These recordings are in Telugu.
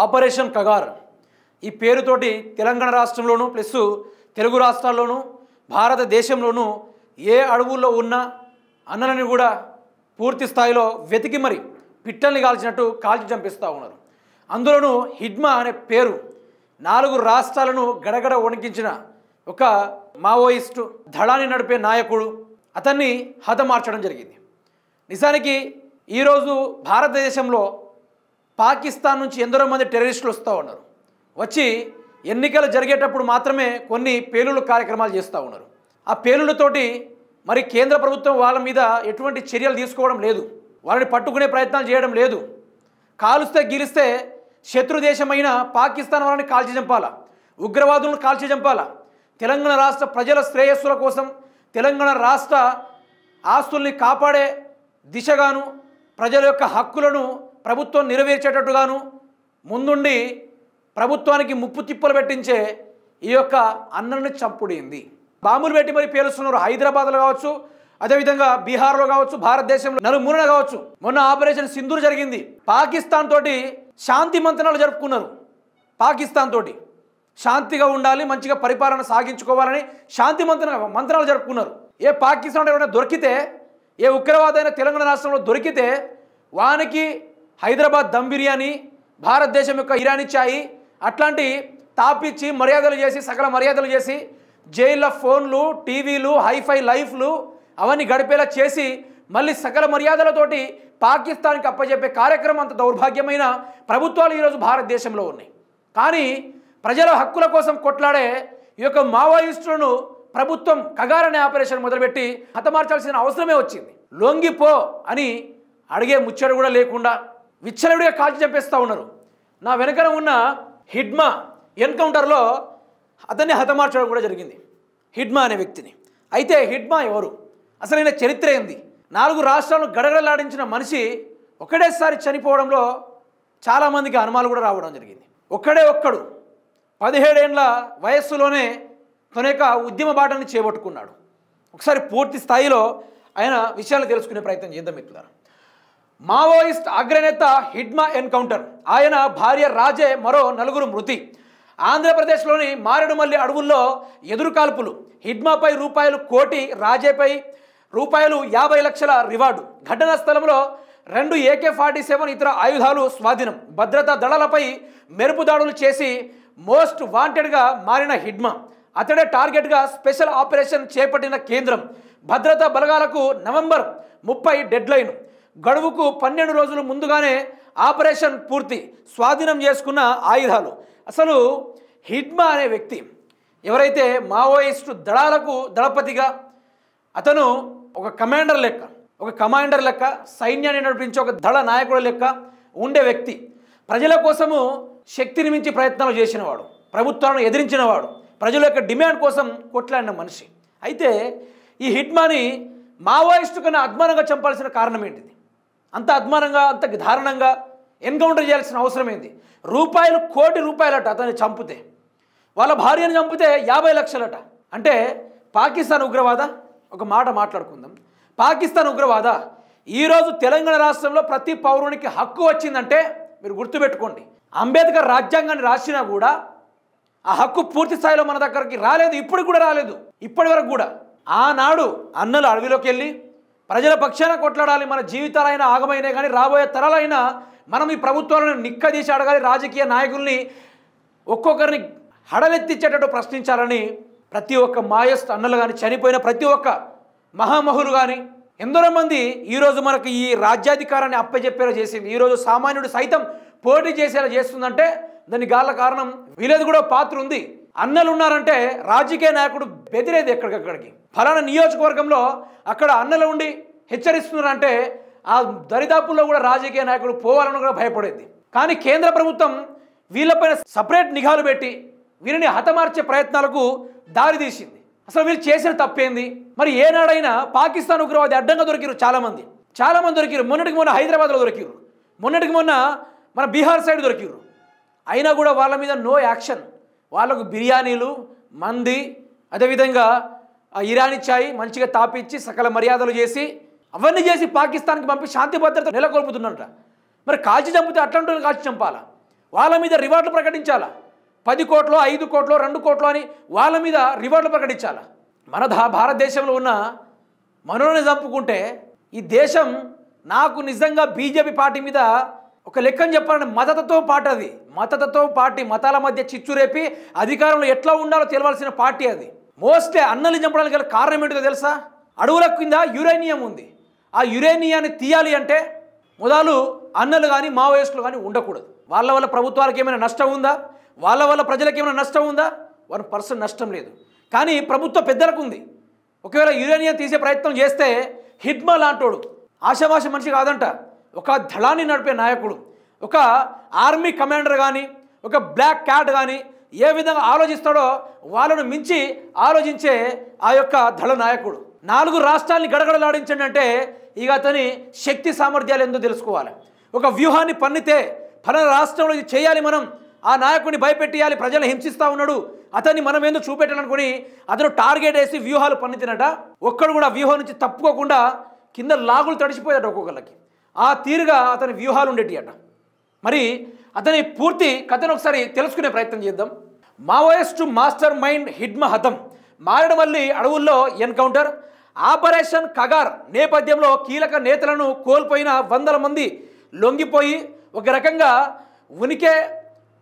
ఆపరేషన్ కగార్ ఈ పేరుతోటి తెలంగాణ రాష్ట్రంలోనూ ప్లస్ తెలుగు రాష్ట్రాల్లోనూ భారతదేశంలోనూ ఏ అడవుల్లో ఉన్న అన్నలని కూడా పూర్తి స్థాయిలో వెతికి మరి పిట్టల్ని కాల్చినట్టు కాల్చి చంపిస్తూ ఉన్నారు. అందులోనూ హిడ్మా అనే పేరు 4 రాష్ట్రాలను గడగడ వణికించిన ఒక మావోయిస్టు దళాన్ని నడిపే నాయకుడు అతన్ని హతమార్చడం జరిగింది. నిజానికి ఈరోజు భారతదేశంలో పాకిస్తాన్ నుంచి ఎందరో మంది టెర్రరిస్టులు వస్తూ ఉన్నారు. వచ్చి ఎన్నికలు జరిగేటప్పుడు మాత్రమే కొన్ని పేలుళ్ళ కార్యక్రమాలు చేస్తూ ఉన్నారు. ఆ పేలుళ్ళతోటి మరి కేంద్ర ప్రభుత్వం వాళ్ళ మీద ఎటువంటి చర్యలు తీసుకోవడం లేదు, వాళ్ళని పట్టుకునే ప్రయత్నాలు చేయడం లేదు. కాలుస్తే గీలిస్తే శత్రు దేశమైన పాకిస్తాన్ వాళ్ళని కాల్చి చంపాలా, ఉగ్రవాదులను కాల్చి చంపాలా. తెలంగాణ రాష్ట్ర ప్రజల శ్రేయస్సుల కోసం తెలంగాణ రాష్ట్ర ఆస్తుల్ని కాపాడే దిశగాను ప్రజల యొక్క హక్కులను ప్రభుత్వం నెరవేర్చేటట్టుగాను ముందుండి ప్రభుత్వానికి ముప్పు తిప్పలు పెట్టించే ఈ యొక్క అన్నల్ని చంపుడింది. బాంబులు పెట్టి మరి పేలుస్తున్నారు. హైదరాబాద్లో కావచ్చు, అదేవిధంగా బీహార్లో కావచ్చు, భారతదేశంలో నలుమూలన కావచ్చు. మొన్న ఆపరేషన్ సింధూర్ జరిగింది. పాకిస్తాన్ తోటి శాంతి మంత్రాలు జరుపుకున్నారు. పాకిస్తాన్ తోటి శాంతిగా ఉండాలి, మంచిగా పరిపాలన సాగించుకోవాలని శాంతి మంత్రాలు జరుపుకున్నారు. ఏ పాకిస్తాన్ ఏమైనా దొరికితే, ఏ ఉగ్రవాదైన తెలంగాణ రాష్ట్రంలో దొరికితే వానికి హైదరాబాద్ దమ్ బిర్యానీ, భారతదేశం యొక్క ఇరానీ ఛాయ్ అట్లాంటి తాపిచ్చి మర్యాదలు చేసి సకల మర్యాదలు చేసి జైళ్ళ ఫోన్లు, టీవీలు, హైఫై లైఫ్లు అవన్నీ గడిపేలా చేసి మళ్ళీ సకల మర్యాదలతోటి పాకిస్తాన్కి అప్పచెప్పే కార్యక్రమం అంత దౌర్భాగ్యమైన ప్రభుత్వాలు ఈరోజు భారతదేశంలో ఉన్నాయి. కానీ ప్రజల హక్కుల కోసం కొట్లాడే ఈ యొక్క మావోయిస్టులను ప్రభుత్వం కగార్ అనే ఆపరేషన్ మొదలుపెట్టి హతమార్చాల్సిన అవసరమే వచ్చింది. లొంగిపో అని అడిగే ముచ్చడు కూడా లేకుండా విచ్చలవిడిగా కాల్చి చంపేస్తూ ఉన్నారు. నా వెనకన ఉన్న హిడ్మా ఎన్కౌంటర్లో అతన్ని హతమార్చడం కూడా జరిగింది, హిడ్మా అనే వ్యక్తిని. అయితే హిడ్మా ఎవరు, అసలైన చరిత్ర ఏంది? 4 రాష్ట్రాలను గడగడలాడించిన మనిషి ఒకటేసారి చనిపోవడంలో చాలామందికి అనుమానాలు కూడా రావడం జరిగింది. ఒక్కడు 17 ఏళ్ల వయస్సులోనే తన యొక్క ఉద్యమ బాటని చేపట్టుకున్నాడు. ఒకసారి పూర్తి స్థాయిలో ఆయన విషయాలు తెలుసుకునే ప్రయత్నం చేద్దాం మిత్రులారా. మావోయిస్ట్ అగ్రనేత హిడ్మా ఎన్కౌంటర్, ఆయన భార్య రాజే, మరో 4 మృతి. ఆంధ్రప్రదేశ్లోని మారేడుమల్లి అడవుల్లో ఎదురుకాల్పులు. హిడ్మాపై రూపాయలు 1 కోటి, రాజేపై రూపాయలు 50 లక్షల రివార్డు. ఘటనా స్థలంలో 2 AK-47 ఇతర ఆయుధాలు స్వాధీనం. భద్రతా దళాలపై మెరుపు దాడులు చేసి మోస్ట్ వాంటెడ్గా మారిన హిడ్మా, అతడే టార్గెట్గా స్పెషల్ ఆపరేషన్ చేపట్టిన కేంద్రం. భద్రతా బలగాలకు నవంబర్ 30 డెడ్లైన్. గడువుకు 12 రోజులు ముందుగానే ఆపరేషన్ పూర్తి. స్వాధీనం చేసుకున్న ఆయుధాలు. అసలు హిడ్మా అనే వ్యక్తి ఎవరైతే మావోయిస్టు దళాలకు దళపతిగా, అతను ఒక కమాండర్ లెక్క సైన్యాన్ని నడిపించే ఒక దళ నాయకుడు లెక్క ఉండే వ్యక్తి. ప్రజల కోసము శక్తిని మించి ప్రయత్నాలు చేసినవాడు, ప్రభుత్వాలను ఎదిరించినవాడు, ప్రజల యొక్క డిమాండ్ కోసం కొట్లాడిన మనిషి. అయితే ఈ హిడ్మాని మావోయిస్టు కన్నా అద్మానంగా చంపాల్సిన కారణం ఏంటిది? అంత అద్మానంగా, అంత దారుణంగా ఎన్కౌంటర్ చేయాల్సిన అవసరం ఏంది? రూపాయలు 1 కోటి రూపాయలట అతన్ని చంపితే, వాళ్ళ భార్యను చంపితే 50 లక్షలట. అంటే పాకిస్తాన్ ఉగ్రవాద? ఒక మాట మాట్లాడుకుందాం. పాకిస్తాన్ ఉగ్రవాద? ఈరోజు తెలంగాణ రాష్ట్రంలో ప్రతి పౌరునికి హక్కు వచ్చిందంటే మీరు గుర్తుపెట్టుకోండి, అంబేద్కర్ రాజ్యాంగాన్ని రాసినా కూడా ఆ హక్కు పూర్తి స్థాయిలో మన దగ్గరికి రాలేదు, ఇప్పుడు కూడా రాలేదు, ఇప్పటి వరకు కూడా. ఆనాడు అన్నలు అడవిలోకి వెళ్ళి ప్రజల పక్షాన కొట్లాడాలి, మన జీవితాలైనా ఆగమైనా కానీ రాబోయే తరాలైనా మనం ఈ ప్రభుత్వాలను నిక్కదీసి అడగాలి, రాజకీయ నాయకుల్ని ఒక్కొక్కరిని హడలెత్తిచ్చేటట్టు ప్రశ్నించాలని ప్రతి ఒక్క మాయస్ట్ అన్నలు కానీ, చనిపోయిన ప్రతి ఒక్క మహామహులు కానీ ఎందరో మంది ఈరోజు మనకు ఈ రాజ్యాధికారాన్ని అప్పచెప్పేలా చేసింది. ఈరోజు సామాన్యుడు సైతం పోటీ చేసేలా చేస్తుందంటే దానికి గాళ్ళ కారణం వీళ్ళది కూడా పాత్ర ఉంది. అన్నలు ఉన్నారంటే రాజకీయ నాయకుడు బెదిరేది ఎక్కడికక్కడికి. ఫలానా నియోజకవర్గంలో అక్కడ అన్నలు ఉండి హెచ్చరిస్తున్నారంటే ఆ దరిదాపుల్లో కూడా రాజకీయ నాయకుడు పోవాలని కూడా భయపడేది. కానీ కేంద్ర ప్రభుత్వం వీళ్ళపైన సపరేట్ నిఘాలు పెట్టి వీరిని హతమార్చే ప్రయత్నాలకు దారి తీసింది. అసలు వీళ్ళు చేసిన తప్పేంది? మరి ఏనాడైనా పాకిస్తాన్ ఉగ్రవాది అడ్డంగా దొరికిరు, చాలామంది దొరికిరు. మొన్నటికి మొన్న హైదరాబాద్లో దొరికిరు, మొన్నటికి మొన్న మన బీహార్ సైడ్ దొరికిరు. అయినా కూడా వాళ్ళ మీద నో యాక్షన్. వాళ్ళకు బిర్యానీలు, మంది, అదేవిధంగా ఇరానీ ఛాయ్ మంచిగా తాపిచ్చి సకల మర్యాదలు చేసి అవన్నీ చేసి పాకిస్తాన్కి పంపి శాంతి భద్రత నెలకొల్పుతున్నట. మరి కాల్చి చంపితే అట్లాంటి కాల్చి చంపాలా? వాళ్ళ మీద రివార్డులు ప్రకటించాలా? 10 కోట్లు 5 కోట్లు 2 కోట్లు అని వాళ్ళ మీద రివార్డులు ప్రకటించాలా? మన భారతదేశంలో ఉన్న మనోని చంపుకుంటే ఈ దేశం నాకు నిజంగా బీజేపీ పార్టీ మీద ఒక లెక్కని చెప్పాలంటే మతతత్వ పార్టీ అది. మతతత్వ పార్టీ, మతాల మధ్య చిచ్చు రేపి అధికారంలో ఎట్లా ఉండాలో తెలవాల్సిన పార్టీ అది. మోస్ట్లీ అన్నల్ని చంపడానికి గల కారణం ఏంటో తెలుసా? అడవుల కింద యురేనియం ఉంది. ఆ యురేనియాన్ని తీయాలి అంటే మొదలు అన్నలు కానీ మావోయిస్టులు కానీ ఉండకూడదు. వాళ్ళ వల్ల ప్రభుత్వాలకు ఏమైనా నష్టం ఉందా? వాళ్ళ వల్ల ప్రజలకు ఏమైనా నష్టం ఉందా? 1% నష్టం లేదు. కానీ ప్రభుత్వ పెద్దలకు ఉంది. ఒకవేళ యురేనియం తీసే ప్రయత్నం చేస్తే హిడ్మా లాంటోడు ఆశామాష మనిషి కాదంట. ఒక దళాన్ని నడిపే నాయకుడు, ఒక ఆర్మీ కమాండర్ కానీ, ఒక బ్లాక్ క్యాట్ కానీ ఏ విధంగా ఆలోచిస్తాడో వాళ్ళను మించి ఆలోచించే ఆ యొక్క దళ నాయకుడు. 4 రాష్ట్రాలని గడగడలాడించండి అంటే ఇక అతని శక్తి సామర్థ్యాలు ఏందో తెలుసుకోవాలి. ఒక వ్యూహాన్ని పన్నితే ఫలానా రాష్ట్రంలో ఇది చేయాలి, మనం ఆ నాయకుడిని భయపెట్టియాలి, ప్రజలు హింసిస్తూ ఉన్నాడు, అతన్ని మనం ఏందో చూపెట్టాలనుకుని అతను టార్గెట్ వేసి వ్యూహాలు పన్నితినట. ఒక్కడు కూడా వ్యూహం నుంచి తప్పుకోకుండా కింద లాగులు తడిచిపోయాడు ఒక్కొక్కళ్ళకి. ఆ తీరుగా అతని వ్యూహాలు ఉండేటి అట. మరి అతని పూర్తి కథను ఒకసారి తెలుసుకునే ప్రయత్నం చేద్దాం. మావోయిస్టు మాస్టర్ మైండ్ హిడ్మా హతం. మారేడుమల్లి అడవుల్లో ఎన్కౌంటర్. ఆపరేషన్ కగార్ నేపథ్యంలో కీలక నేతలను కోల్పోయిన 100 మంది లొంగిపోయి ఒక రకంగా ఉనికే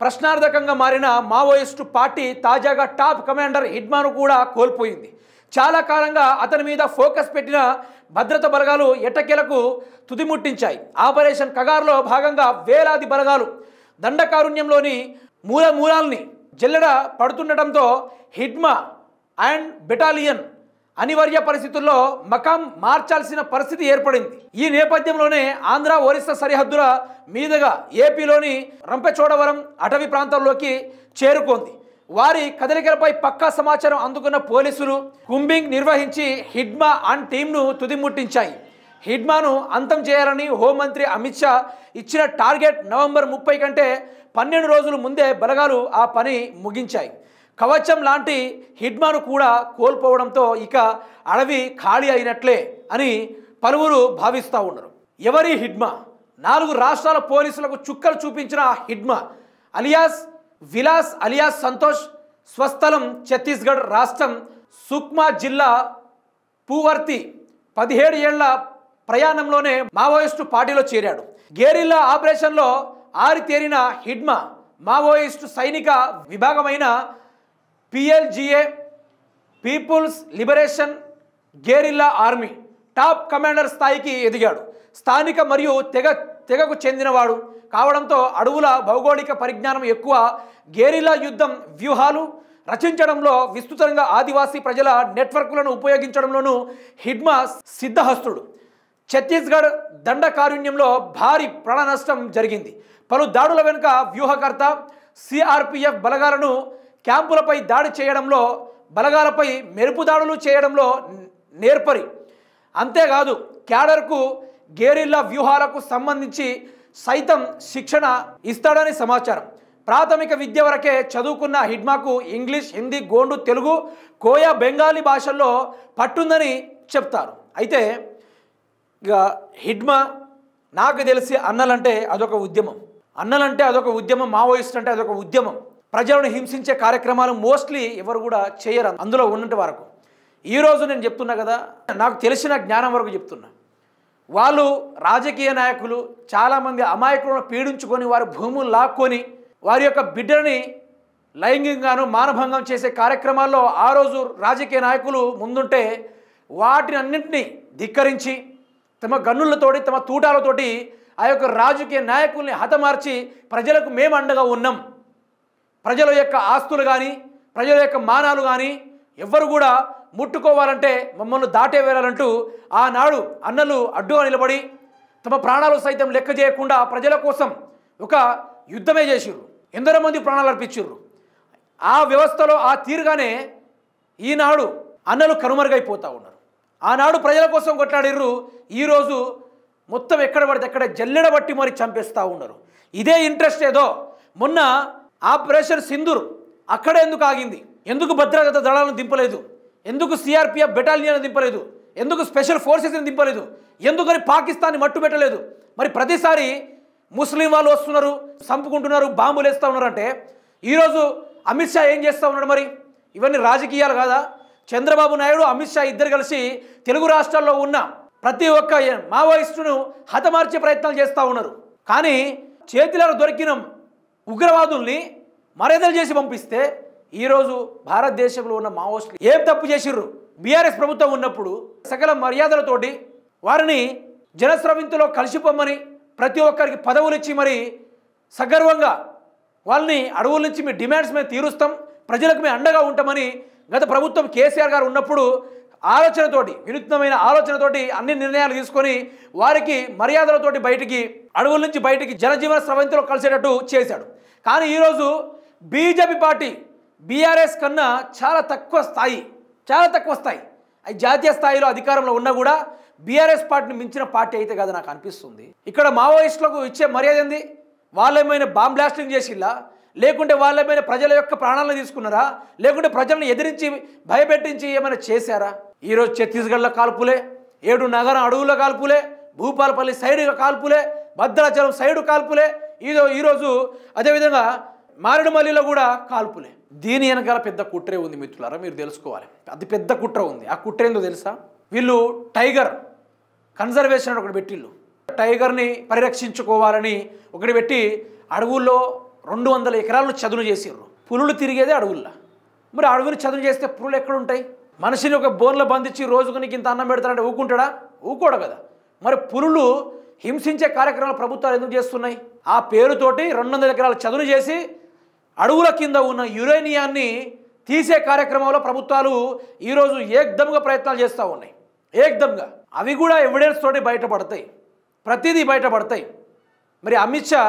ప్రశ్నార్థకంగా మారిన మావోయిస్టు పార్టీ తాజాగా టాప్ కమాండర్ హిడ్మాను కూడా కోల్పోయింది. చాలా కాలంగా అతని మీద ఫోకస్ పెట్టిన భద్రతా బలగాలు ఎట్టకేలకు తుదిముట్టించాయి. ఆపరేషన్ కగార్లో భాగంగా వేలాది బలగాలు దండకారుణ్యంలోని మూలాల్ని జల్లెడ పడుతుండటంతో హిడ్మా అండ్ బెటాలియన్ అనివార్య పరిస్థితుల్లో మకాం మార్చాల్సిన పరిస్థితి ఏర్పడింది. ఈ నేపథ్యంలోనే ఆంధ్ర ఒరిస్సా సరిహద్దుల మీదుగా ఏపీలోని రంపచోడవరం అటవీ ప్రాంతాల్లోకి చేరుకుంది. వారి కదలికలపై పక్కా సమాచారం అందుకున్న పోలీసులు కుంబింగ్ నిర్వహించి హిడ్మా అండ్ టీంను తుదిముట్టించాయి. హిడ్మాను అంతం చేయాలని హోంమంత్రి అమిత్ షా ఇచ్చిన టార్గెట్ నవంబర్ 30 కంటే 12 రోజుల ముందే బలగాలు ఆ పని ముగించాయి. కవచం లాంటి హిడ్మాను కూడా కోల్పోవడంతో ఇక అడవి ఖాళీ అయినట్లే అని పలువురు భావిస్తూ ఉన్నారు. ఎవరి హిడ్మా? 4 రాష్ట్రాల పోలీసులకు చుక్కలు చూపించిన హిడ్మా అలియాస్ విలాస్ అలియాస్ సంతోష్, స్వస్థలం ఛత్తీస్గఢ్ రాష్ట్రం సుక్మా జిల్లా పూవర్తి. 17 ఏళ్ల ప్రయాణంలోనే మావోయిస్టు పార్టీలో చేరాడు. గెరిల్లా ఆపరేషన్లో ఆరితేరిన హిడ్మా మావోయిస్టు సైనిక విభాగమైన PLGA people's liberation guerrilla army top commander స్థాయికి ఎదిగాడు. స్థానిక మరియు తెగకు చెందినవాడు కావడంతో అడవుల భౌగోళిక పరిజ్ఞానం ఎక్కువ. గెరిల్లా యుద్ధం వ్యూహాలు రచించడంలో విస్తృతంగా ఆదివాసీ ప్రజల నెట్వర్క్లను ఉపయోగించడంలోనూ హిడ్మా సిద్ధహస్తుడు. ఛత్తీస్గఢ్ దండకారుణ్యంలో భారీ ప్రాణ నష్టం జరిగింది. పలు దాడుల వెనుక వ్యూహకర్త. CRPF బలగాలను క్యాంపులపై దాడి చేయడంలో, బలగాలపై మెరుపు దాడులు చేయడంలో నేర్పరి. అంతేకాదు క్యాడర్కు గెరిల్లా వ్యూహాలకు సంబంధించి సైతం శిక్షణ ఇస్తాడని సమాచారం. ప్రాథమిక విద్య వరకే చదువుకున్న హిడ్మాకు ఇంగ్లీష్, హిందీ, గోండు, తెలుగు, కోయా, బెంగాలీ భాషల్లో పట్టుందని చెప్తారు. అయితే ఇక హిడ్మా నాకు తెలిసి అన్నలంటే అదొక ఉద్యమం. అన్నలంటే అదొక ఉద్యమం, మావోయిస్ట్ అంటే అదొక ఉద్యమం. ప్రజలను హింసించే కార్యక్రమాలు మోస్ట్లీ ఎవరు కూడా చేయరు అందులో ఉన్నంత వరకు. ఈరోజు నేను చెప్తున్నా కదా, నాకు తెలిసిన జ్ఞానం వరకు చెప్తున్నా. వాళ్ళు రాజకీయ నాయకులు చాలామంది అమాయకులను పీడించుకొని వారి భూములు లాక్కొని వారి యొక్క బిడ్డని లైంగికంగాను మానభంగం చేసే కార్యక్రమాల్లో ఆ రోజు రాజకీయ నాయకులు ముందుంటే వాటిని అన్నింటినీ ధిక్కరించి తమ గన్నులతోటి తమ తూటాలతోటి ఆ యొక్క రాజకీయ నాయకుల్ని హతమార్చి ప్రజలకు మేము అండగా ఉన్నాం, ప్రజల యొక్క ఆస్తులు కానీ ప్రజల యొక్క మానాలు కానీ ఎవ్వరు కూడా ముట్టుకోవాలంటే మమ్మల్ని దాటే వేయాలంటూ ఆనాడు అన్నలు అడ్డుగా నిలబడి తమ ప్రాణాలు సైతం లెక్క చేయకుండా ప్రజల కోసం ఒక యుద్ధమే చేసిర్రు. ఎందరో మంది ప్రాణాలు అర్పించిర్రు. ఆ వ్యవస్థలో ఆ తీరుగానే ఈనాడు అన్నలు కనుమరుగైపోతూ ఉన్నారు. ఆనాడు ప్రజల కోసం కొట్లాడిర్రు, ఈరోజు మొత్తం ఎక్కడ పడితే అక్కడ జల్లెడ బట్టి మరి చంపేస్తూ ఉన్నారు. ఇదే ఇంట్రెస్ట్ ఏదో మొన్న ఆపరేషన్ సింధూర్ అక్కడ ఎందుకు ఆగింది? ఎందుకు భద్రతా దళాలను దింపలేదు? ఎందుకు CRPF బెటాలియన్ దింపలేదు? ఎందుకు స్పెషల్ ఫోర్సెస్ని దింపలేదు? ఎందుకని పాకిస్తాన్ని మట్టు పెట్టలేదు? మరి ప్రతిసారి ముస్లిం వాళ్ళు వస్తున్నారు, చంపుకుంటున్నారు, బాంబులు వేస్తూ ఉన్నారు అంటే ఈరోజు అమిత్ షా ఏం చేస్తూ ఉన్నాడు? మరి ఇవన్నీ రాజకీయాలు కాదా? చంద్రబాబు నాయుడు, అమిత్ షా ఇద్దరు కలిసి తెలుగు రాష్ట్రాల్లో ఉన్న ప్రతి ఒక్క మావోయిస్టును హతమార్చే ప్రయత్నాలు చేస్తూ ఉన్నారు. కానీ చేతిలో దొరికిన ఉగ్రవాదుల్ని మర్యాదలు చేసి పంపిస్తే ఈరోజు భారతదేశంలో ఉన్న మావోయిస్టులు ఏం తప్పు చేసిర్రు? బీఆర్ఎస్ ప్రభుత్వం ఉన్నప్పుడు సకల మర్యాదలతోటి వారిని జనస్రవింతులో కలిసిపోమ్మని ప్రతి ఒక్కరికి పదవులు ఇచ్చి మరి సగర్వంగా వాళ్ళని అడవుల నుంచి మీ డిమాండ్స్ మేము తీరుస్తాం, ప్రజలకు మేము అండగా ఉంటామని గత ప్రభుత్వం కేసీఆర్ గారు ఉన్నప్పుడు ఆలోచనతోటి, వినూత్నమైన ఆలోచనతోటి అన్ని నిర్ణయాలు తీసుకొని వారికి మర్యాదలతోటి బయటికి అడవుల నుంచి బయటికి జనజీవన స్రవంతిలో కలిసేటట్టు చేశాడు. కానీ ఈరోజు బీజేపీ పార్టీ బీఆర్ఎస్ కన్నా చాలా తక్కువ స్థాయి అది జాతీయ స్థాయిలో అధికారంలో ఉన్నా కూడా బీఆర్ఎస్ పార్టీని మించిన పార్టీ అయితే కదా నాకు అనిపిస్తుంది. ఇక్కడ మావోయిస్టులకు ఇచ్చే మర్యాద ఏంది? వాళ్ళేమైనా బాంబ్ బ్లాస్టింగ్ చేసిల్లా, లేకుంటే వాళ్ళేమైనా ప్రజల యొక్క ప్రాణాలను తీసుకున్నారా, లేకుంటే ప్రజలను ఎదిరించి భయపెట్టించి ఏమైనా చేశారా? ఈరోజు ఛత్తీస్గఢ్లో కాల్పులే, 7 నగరం అడవుల కాల్పులే, భూపాలపల్లి సైడ్గా కాల్పులే, భద్రాచలం సైడు కాల్పులే, ఈరోజు అదేవిధంగా మారేడుమల్లిలో కూడా కాల్పులే. దీని వెనకాల పెద్ద కుట్రే ఉంది మిత్రులారా, మీరు తెలుసుకోవాలి. అది పెద్ద కుట్ర ఉంది. ఆ కుట్ర ఏందో తెలుసా? వీళ్ళు టైగర్ కన్జర్వేషన్ ఒకటి పెట్టిళ్ళు, టైగర్ని పరిరక్షించుకోవాలని ఒకటి పెట్టి అడవుల్లో 200 ఎకరాలను చదును చేసిర్రు. పులులు తిరిగేదే అడవుల్లో. మరి అడవిని చదును చేస్తే పులులు ఎక్కడ ఉంటాయి? మనిషిని ఒక బోన్లో బంధించి రోజుకు నీకు ఇంత అన్నం పెడతారంటే ఊకుంటాడా? ఊకోడు కదా. మరి పులులు హింసించే కార్యక్రమాలు ప్రభుత్వాలు ఎందుకు చేస్తున్నాయి? ఆ పేరుతోటి 200 ఎకరాలు చదును చేసి అడవుల కింద ఉన్న యురేనియాన్ని తీసే కార్యక్రమంలో ప్రభుత్వాలు ఈరోజు ఏకదమ్గా ప్రయత్నాలు చేస్తూ ఉన్నాయి. ఏకదమ్గా అవి కూడా ఎవిడెన్స్ తోటి బయటపడతాయి, ప్రతిదీ బయటపడతాయి. మరి అమిత్ షా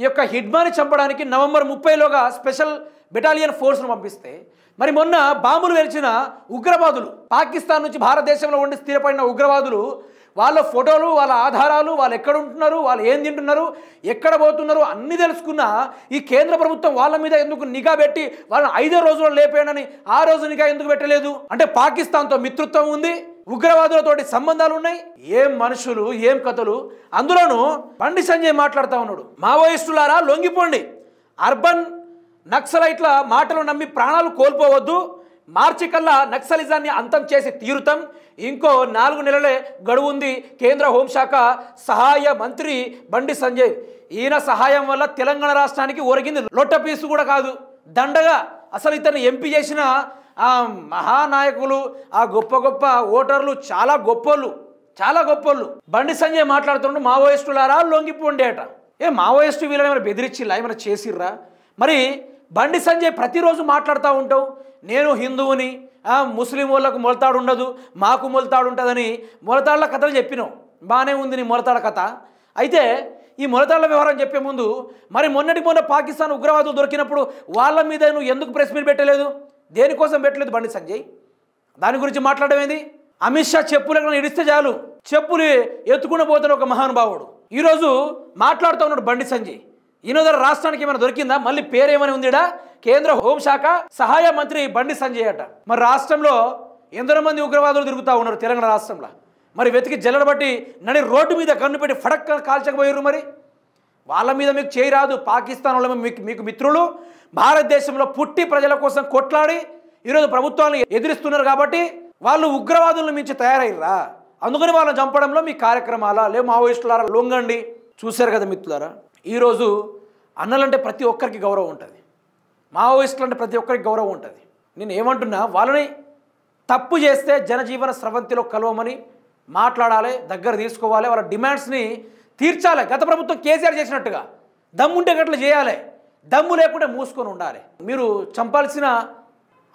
ఈ యొక్క హిడ్మాని చంపడానికి నవంబర్ 30లోగా స్పెషల్ బెటాలియన్ ఫోర్స్ను పంపిస్తే, మరి మొన్న బాంబులు వెలిచిన ఉగ్రవాదులు, పాకిస్తాన్ నుంచి భారతదేశంలో ఉండి స్థిరపడిన ఉగ్రవాదులు, వాళ్ళ ఫోటోలు, వాళ్ళ ఆధారాలు, వాళ్ళు ఎక్కడ ఉంటున్నారు, వాళ్ళు ఏం తింటున్నారు, ఎక్కడ పోతున్నారు అన్నీ తెలుసుకున్న ఈ కేంద్ర ప్రభుత్వం వాళ్ళ మీద ఎందుకు నిఘా పెట్టి వాళ్ళని 5 రోజుల్లో లేపేయనని ఆ రోజు నిఘా ఎందుకు పెట్టలేదు? అంటే పాకిస్తాన్తో మిత్రత్వం ఉంది, ఉగ్రవాదులతోటి సంబంధాలు ఉన్నాయి. ఏం మనుషులు, ఏం కథలు! అందులోనూ బండి సంజయ్ మాట్లాడుతూ ఉన్నాడు, మావోయిస్టులారా లొంగిపోండి, అర్బన్ నక్సలైట్ల మాటలు నమ్మి ప్రాణాలు కోల్పోవద్దు, మార్చి కల్లా నక్సలిజాన్ని అంతం చేసి తీరుతాం, ఇంకో 4 నెలలే గడువు ఉంది. కేంద్ర హోంశాఖ సహాయ మంత్రి బండి సంజయ్, ఈయన సహాయం వల్ల తెలంగాణ రాష్ట్రానికి ఒరిగింది లొట్టపీసు కూడా కాదు, దండగా. అసలు ఇతన్ని ఎంపీ చేసిన ఆ మహానాయకులు, ఆ గొప్ప గొప్ప ఓటర్లు చాలా గొప్పోళ్ళు. బండి సంజయ్ మాట్లాడుతున్నాడు, మావోయిస్టులారా లొంగిపోండి అట. మావోయిస్టు వీళ్ళని ఏమైనా బెదిరించిల్లా, ఏమైనా చేసిర్రా? మరి బండి సంజయ్ ప్రతిరోజు మాట్లాడుతూ ఉంటావు, నేను హిందువుని, ముస్లిం వాళ్ళకు మొలతాడు ఉండదు, మాకు మొలతాడు ఉంటుందని మొలతాడుల కథలు చెప్పినావు. బాగానే ఉంది నీ మొలతాడ కథ. అయితే ఈ మొలతాడుల వ్యవహారం చెప్పే ముందు మరి మొన్న పాకిస్తాన్ ఉగ్రవాదులు దొరికినప్పుడు వాళ్ళ మీద నువ్వు ఎందుకు ప్రెస్ మీట్ పెట్టలేదు? దేనికోసం పెట్టలేదు బండి సంజయ్? దాని గురించి మాట్లాడమేంది? అమిత్ షా చెప్పులు ఇడిస్తే చాలు, చెప్పులు ఎత్తుకుని పోతాడు ఒక మహానుభావుడు. ఈరోజు మాట్లాడుతూ ఉన్నాడు బండి సంజయ్. ఈయన రాష్ట్రానికి ఏమైనా దొరికిందా? మళ్ళీ పేరేమని ఉందిడా? కేంద్ర హోంశాఖ సహాయ మంత్రి బండి సంజయ్ అట. మరి రాష్ట్రంలో ఎందరో మంది ఉగ్రవాదులు తిరుగుతూ ఉన్నారు తెలంగాణ రాష్ట్రంలో. మరి వెతికి జల్లడబట్టి నడి రోడ్డు మీద కన్ను పెట్టి ఫడక్ కాల్చకపోయారు. మరి వాళ్ళ మీద మీకు చేయి రాదు. పాకిస్తాన్ వాళ్ళు మీకు మిత్రులు, భారతదేశంలో పుట్టి ప్రజల కోసం కొట్లాడి ఈరోజు ప్రభుత్వాన్ని ఎదిరిస్తున్నారు కాబట్టి వాళ్ళు ఉగ్రవాదులను మించి తయారయ్యారా? అందుకని వాళ్ళని చంపడంలో మీ కార్యక్రమాల లేవు. మావోయిస్టులారా లొంగండి. చూశారు కదా మిత్రులారా, ఈరోజు అన్నలంటే ప్రతి ఒక్కరికి గౌరవం ఉంటుంది, మావోయిస్టులు అంటే ప్రతి ఒక్కరికి గౌరవం ఉంటుంది. నేను ఏమంటున్నా, వాళ్ళని తప్పు చేస్తే జనజీవన స్రవంతిలో కలవమని మాట్లాడాలి, దగ్గర తీసుకోవాలి, వాళ్ళ డిమాండ్స్ని తీర్చాలి. గత ప్రభుత్వం కేసీఆర్ చేసినట్టుగా దమ్ముంటే గట్ల చేయాలి, దమ్ము లేకుంటే మూసుకొని ఉండాలి. మీరు చంపాల్సిన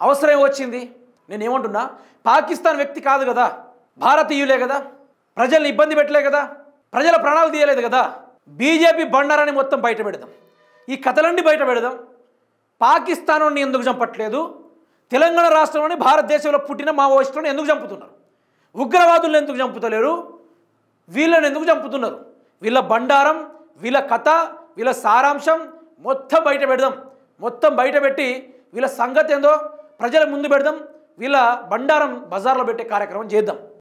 అవసరం వచ్చింది. నేను ఏమంటున్నా, పాకిస్తాన్ వ్యక్తి కాదు కదా, భారతీయులే కదా, ప్రజల్ని ఇబ్బంది పెట్టలే కదా, ప్రజల ప్రాణాలు తీయలేదు కదా. బీజేపీ బండారాన్ని మొత్తం బయట పెడదాం, ఈ కథలన్నీ బయట పెడదాం. పాకిస్తాన్ ఎందుకు చంపట్లేదు? తెలంగాణ రాష్ట్రంలోని భారతదేశంలో పుట్టిన మావోయిస్టులను ఎందుకు చంపుతున్నారు? ఉగ్రవాదులను ఎందుకు చంపుతలేరు? వీళ్ళని ఎందుకు చంపుతున్నారు? వీళ్ళ బండారం, వీళ్ళ కథ, వీళ్ళ సారాంశం మొత్తం బయట పెడదాం. మొత్తం బయట పెట్టి వీళ్ళ సంగతి ఏందో ప్రజల ముందు పెడదాం. వీళ్ళ బండారం బజార్లో పెట్టే కార్యక్రమం చేద్దాం.